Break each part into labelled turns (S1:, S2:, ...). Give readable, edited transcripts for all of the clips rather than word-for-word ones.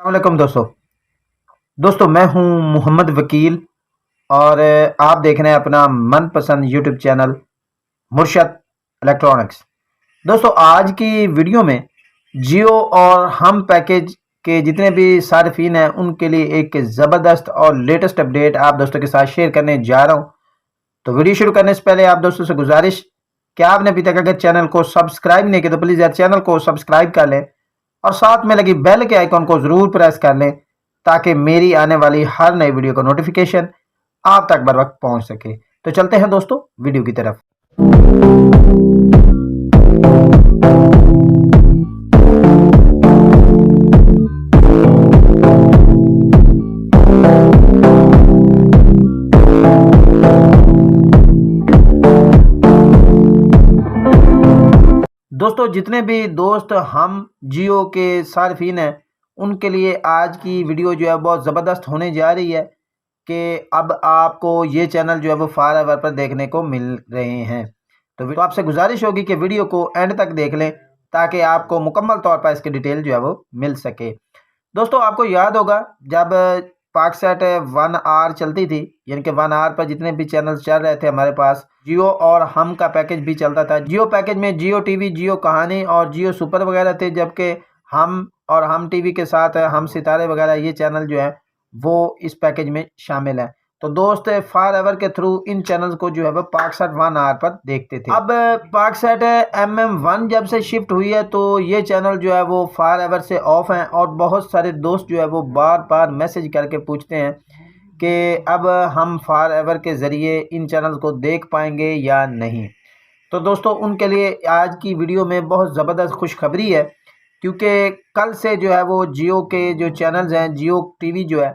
S1: वालेकुम दोस्तों मैं हूं मोहम्मद वकील और आप देख रहे हैं अपना मनपसंद यूट्यूब चैनल मुर्शद इलेक्ट्रॉनिक्स। दोस्तों आज की वीडियो में जियो और हम पैकेज के जितने भी सार्फिन हैं उनके लिए एक ज़बरदस्त और लेटेस्ट अपडेट आप दोस्तों के साथ शेयर करने जा रहा हूं। तो वीडियो शुरू करने से पहले आप दोस्तों से गुजारिश कि आपने अभी तक अगर चैनल को सब्सक्राइब नहीं किया तो प्लीज़ यार चैनल को सब्सक्राइब कर लें और साथ में लगी बेल के आइकॉन को ज़रूर प्रेस कर लें ताकि मेरी आने वाली हर नई वीडियो का नोटिफिकेशन आप तक बर वक्त पहुंच सके। तो चलते हैं दोस्तों वीडियो की तरफ। दोस्तों जितने भी दोस्त हम जियो के सार्फिन हैं उनके लिए आज की वीडियो जो है बहुत ज़बरदस्त होने जा रही है कि अब आपको ये चैनल जो है वो फॉरएवर पर देखने को मिल रहे हैं। तो आपसे गुजारिश होगी कि वीडियो को एंड तक देख लें ताकि आपको मुकम्मल तौर पर इसकी डिटेल जो है वो मिल सके। दोस्तों आपको याद होगा जब पाकसेट 1 आवर चलती थी, यानी कि 1 आवर पर जितने भी चैनल चल रहे थे हमारे पास, जियो और हम का पैकेज भी चलता था। जियो पैकेज में जियो टीवी, जियो कहानी और जियो सुपर वगैरह थे, जबकि हम और हम टीवी के साथ हम सितारे वगैरह ये चैनल जो है वो इस पैकेज में शामिल है। तो दोस्त फॉरएवर के थ्रू इन चैनल्स को जो है वो पाकसेट 1 आवर पर देखते थे। अब पाकसेट MM1 जब से शिफ्ट हुई है तो ये चैनल जो है वो फॉरएवर से ऑफ हैं और बहुत सारे दोस्त जो है वो बार बार मैसेज करके पूछते हैं कि अब हम फॉरएवर के ज़रिए इन चैनल्स को देख पाएंगे या नहीं। तो दोस्तों उनके लिए आज की वीडियो में बहुत ज़बरदस्त खुशखबरी है, क्योंकि कल से जो है वो जियो के जो चैनल्स हैं, जियो टीवी जो है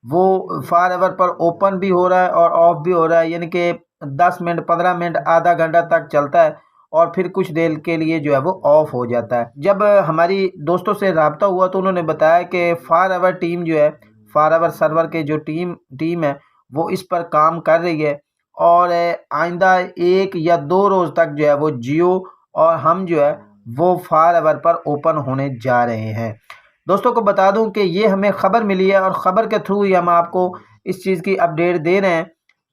S1: वो फॉरएवर पर ओपन भी हो रहा है और ऑफ भी हो रहा है, यानी कि 10 मिनट 15 मिनट आधा घंटा तक चलता है और फिर कुछ देर के लिए जो है वो ऑफ हो जाता है। जब हमारी दोस्तों से रब्ता हुआ तो उन्होंने बताया कि फॉरएवर टीम जो है, फॉरएवर सर्वर के जो टीम है वो इस पर काम कर रही है और आइंदा 1 या 2 रोज़ तक जो है वो जियो और हम जो है वो फॉरएवर पर ओपन होने जा रहे हैं। दोस्तों को बता दूं कि ये हमें ख़बर मिली है और ख़बर के थ्रू ही हम आपको इस चीज़ की अपडेट दे रहे हैं,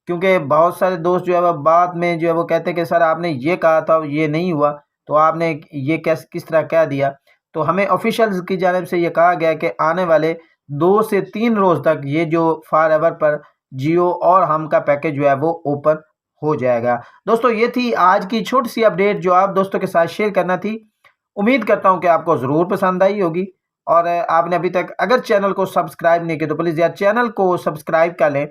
S1: क्योंकि बहुत सारे दोस्त जो है वह बाद में जो है वो कहते हैं कि सर आपने ये कहा था ये नहीं हुआ, तो आपने ये किस तरह कह दिया। तो हमें ऑफिशियल्स की जानिब से ये कहा गया कि आने वाले 2 से 3 रोज़ तक ये जो फॉरएवर पर जियो और हम का पैकेज जो है वो ओपन हो जाएगा। दोस्तों ये थी आज की छोटी सी अपडेट जो आप दोस्तों के साथ शेयर करना थी। उम्मीद करता हूँ कि आपको ज़रूर पसंद आई होगी और आपने अभी तक अगर चैनल को सब्सक्राइब नहीं किया तो प्लीज़ यार चैनल को सब्सक्राइब कर लें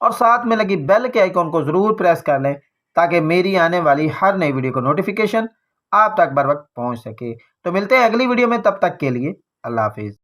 S1: और साथ में लगी बेल के आइकॉन को ज़रूर प्रेस कर लें ताकि मेरी आने वाली हर नई वीडियो का नोटिफिकेशन आप तक बर वक्त पहुँच सके। तो मिलते हैं अगली वीडियो में, तब तक के लिए अल्लाह हाफिज़।